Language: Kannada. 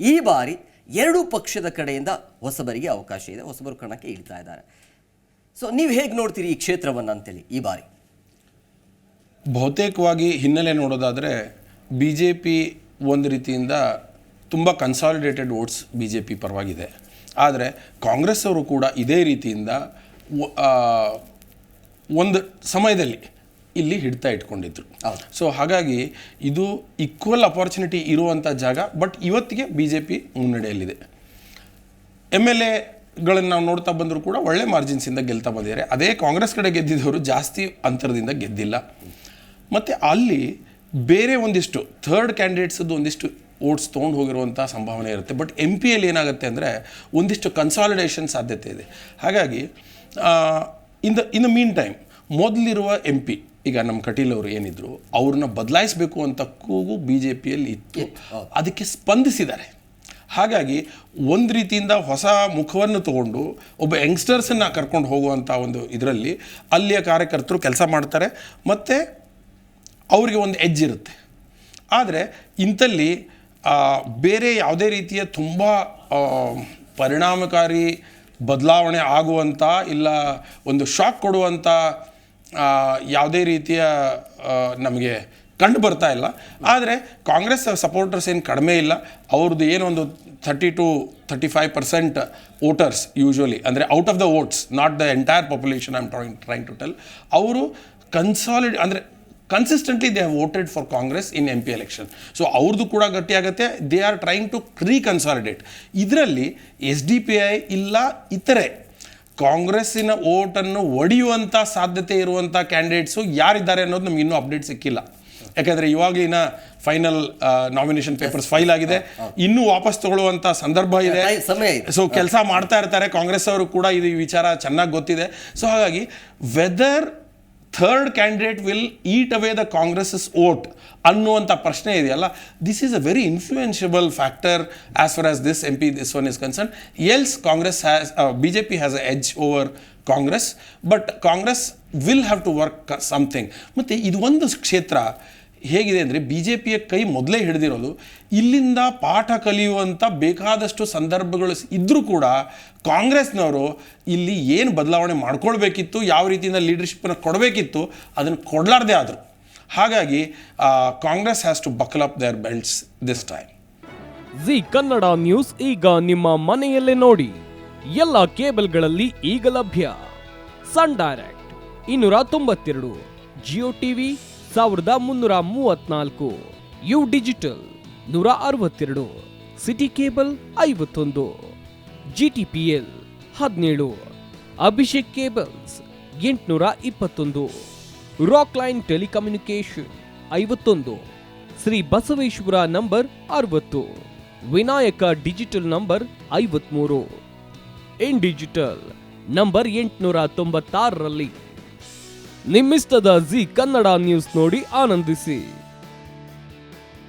ಈ ಬಾರಿ ಎರಡೂ ಪಕ್ಷದ ಕಡೆಯಿಂದ ಹೊಸಬರಿಗೆ ಅವಕಾಶ ಇದೆ, ಹೊಸಬರು ಕಣಕ್ಕೆ ಇಳ್ತಾ ಇದ್ದಾರೆ. ಸೊ ನೀವು ಹೇಗೆ ನೋಡ್ತೀರಿ ಈ ಕ್ಷೇತ್ರವನ್ನು ಅಂತೇಳಿ ಈ ಬಾರಿ? ಬಹುತೇಕವಾಗಿ ಹಿನ್ನೆಲೆ ನೋಡೋದಾದರೆ ಬಿ ಜೆ ಪಿ ಒಂದು ರೀತಿಯಿಂದ ತುಂಬ consolidated votes B J P ಪರವಾಗಿದೆ. ಆದರೆ ಕಾಂಗ್ರೆಸ್ ಅವರು ಕೂಡ ಇದೇ ರೀತಿಯಿಂದ ಒಂದು ಸಮಯದಲ್ಲಿ ಇಲ್ಲಿ ಹಿಡ್ತಾ ಇಟ್ಕೊಂಡಿದ್ರು. ಸೊ ಹಾಗಾಗಿ ಇದು ಈಕ್ವಲ್ ಅಪಾರ್ಚುನಿಟಿ ಇರುವಂಥ ಜಾಗ. ಬಟ್ ಇವತ್ತಿಗೆ ಬಿ ಜೆ ಪಿ ಮುನ್ನಡೆಯಲ್ಲಿದೆ. MLAಗಳನ್ನು ನಾವು ನೋಡ್ತಾ ಬಂದರೂ ಕೂಡ ಒಳ್ಳೆ ಮಾರ್ಜಿನ್ಸಿಂದ ಗೆಲ್ತಾ ಬಂದಿದ್ದಾರೆ. ಅದೇ ಕಾಂಗ್ರೆಸ್ ಕಡೆ ಗೆದ್ದಿದ್ದವರು ಜಾಸ್ತಿ ಅಂತರದಿಂದ ಗೆದ್ದಿಲ್ಲ. ಮತ್ತು ಅಲ್ಲಿ ಬೇರೆ ಒಂದಿಷ್ಟು ಥರ್ಡ್ ಕ್ಯಾಂಡಿಡೇಟ್ಸದ್ದು ಒಂದಿಷ್ಟು ವೋಟ್ಸ್ ತೊಗೊಂಡು ಹೋಗಿರುವಂಥ ಸಂಭಾವನೆ ಇರುತ್ತೆ. ಬಟ್ MP ಯಲ್ಲಿ ಏನಾಗುತ್ತೆ ಅಂದರೆ ಒಂದಿಷ್ಟು ಕನ್ಸಾಲಿಡೇಷನ್ ಸಾಧ್ಯತೆ ಇದೆ. ಹಾಗಾಗಿ ಇನ್ ದ ಮೀನ್ ಟೈಮ್ ಮೊದಲಿರುವ MP ಈಗ ನಮ್ಮ ಕಟೀಲ್ ಅವರು ಏನಿದ್ರು ಅವ್ರನ್ನ ಬದಲಾಯಿಸಬೇಕು ಅಂತ ಕೂಗು ಬಿ ಜೆ ಪಿಯಲ್ಲಿ ಇತ್ತು. ಅದಕ್ಕೆ ಸ್ಪಂದಿಸಿದ್ದಾರೆ. ಹಾಗಾಗಿ ಒಂದು ರೀತಿಯಿಂದ ಹೊಸ ಮುಖವನ್ನು ತಗೊಂಡು ಒಬ್ಬ ಯಂಗ್ಸ್ಟರ್ಸನ್ನು ಕರ್ಕೊಂಡು ಹೋಗುವಂಥ ಒಂದು ಇದರಲ್ಲಿ ಅಲ್ಲಿಯ ಕಾರ್ಯಕರ್ತರು ಕೆಲಸ ಮಾಡ್ತಾರೆ ಮತ್ತು ಅವರಿಗೆ ಒಂದು ಎಡ್ಜ್ ಇರುತ್ತೆ. ಆದರೆ ಇಂಥಲ್ಲಿ ಬೇರೆ ಯಾವುದೇ ರೀತಿಯ ತುಂಬ ಪರಿಣಾಮಕಾರಿ ಬದಲಾವಣೆ ಆಗುವಂಥ ಇಲ್ಲ ಒಂದು ಶಾಕ್ ಕೊಡುವಂಥ ಯಾವುದೇ ರೀತಿಯ ನಮಗೆ ಕಂಡು ಬರ್ತಾ ಇಲ್ಲ. ಆದರೆ ಕಾಂಗ್ರೆಸ್ ಸಪೋರ್ಟರ್ಸ್ ಏನು ಕಡಿಮೆ ಇಲ್ಲ. ಅವ್ರದ್ದು ಏನೊಂದು 30 to 35% ವೋಟರ್ಸ್ ಯೂಶ್ವಲಿ, ಅಂದರೆ out of the votes, not the entire population I am trying to tell. ಅವರು ಅಂದರೆ consistently they have voted for Congress in MP election. So ಅವ್ರದ್ದು ಕೂಡ ಗಟ್ಟಿಯಾಗುತ್ತೆ. They are trying to reconsolidate. ಇದರಲ್ಲಿ SDPI ಇಲ್ಲ ಇತರೆ ಕಾಂಗ್ರೆಸ್ಸಿನ ಓಟನ್ನು ಒಡೆಯುವಂಥ ಸಾಧ್ಯತೆ ಇರುವಂಥ ಕ್ಯಾಂಡಿಡೇಟ್ಸು ಯಾರಿದ್ದಾರೆ ಅನ್ನೋದು ನಮ್ಗೆ ಇನ್ನೂ ಅಪ್ಡೇಟ್ ಸಿಕ್ಕಿಲ್ಲ. ಯಾಕೆಂದರೆ ಇವಾಗಲಿನ ಫೈನಲ್ ನಾಮಿನೇಷನ್ ಪೇಪರ್ಸ್ ಫೈಲ್ ಆಗಿದೆ. ಇನ್ನೂ ವಾಪಸ್ ತಗೊಳ್ಳುವಂಥ ಸಂದರ್ಭ ಇದೆ. ಸೊ ಕೆಲಸ ಮಾಡ್ತಾ ಇರ್ತಾರೆ ಕಾಂಗ್ರೆಸ್ ಅವರು ಕೂಡ. ಇದು ಈ ವಿಚಾರ ಚೆನ್ನಾಗಿ ಗೊತ್ತಿದೆ. ಸೊ ಹಾಗಾಗಿ whether third candidate will eat away the Congress vote ಅನ್ನುವಂಥ ಪ್ರಶ್ನೆ ಇದೆಯಲ್ಲ, this is a very influentiable factor as far as this MP this one is concerned. Else Congress has BJP has an edge over Congress, but Congress will have to work something. ಮತ್ತು ಇದು ಒಂದು ಕ್ಷೇತ್ರ ಹೇಗಿದೆ ಅಂದರೆ BJPಯ ಕೈ ಮೊದಲೇ ಹಿಡಿದಿರೋದು. ಇಲ್ಲಿಂದ ಪಾಠ ಕಲಿಯುವಂಥ ಬೇಕಾದಷ್ಟು ಸಂದರ್ಭಗಳು ಇದ್ದರೂ ಕೂಡ ಕಾಂಗ್ರೆಸ್ನವರು ಇಲ್ಲಿ ಏನು ಬದಲಾವಣೆ ಮಾಡ್ಕೊಳ್ಬೇಕಿತ್ತು, ಯಾವ ರೀತಿಯಿಂದ ಲೀಡರ್ಶಿಪ್ಪನ್ನು ಕೊಡಬೇಕಿತ್ತು, ಅದನ್ನು ಕೊಡಲಾರ್ದೇ ಆದರು. ಹಾಗಾಗಿ Congress has to buckle up their belts this time. Zee Kannada news ಈಗ ನಿಮ್ಮ ಮನೆಯಲ್ಲೇ ನೋಡಿ. ಎಲ್ಲ ಕೇಬಲ್ಗಳಲ್ಲಿ ಈಗ ಲಭ್ಯ. Sun Direct 292, Jio TV 1334, U digital 162, city cable 51, GTPL 17, Abhishek cables 821, rock line telecommunication 51, Shri Basaveshwara number 60, Vinayaka digital number 53, in digital number 896ರಲ್ಲಿ. ನಿಮ್ಮಿಸ್ತದ ಜಿ ಕನ್ನಡ ನ್ಯೂಸ್ ನೋಡಿ ಆನಂದಿಸಿ.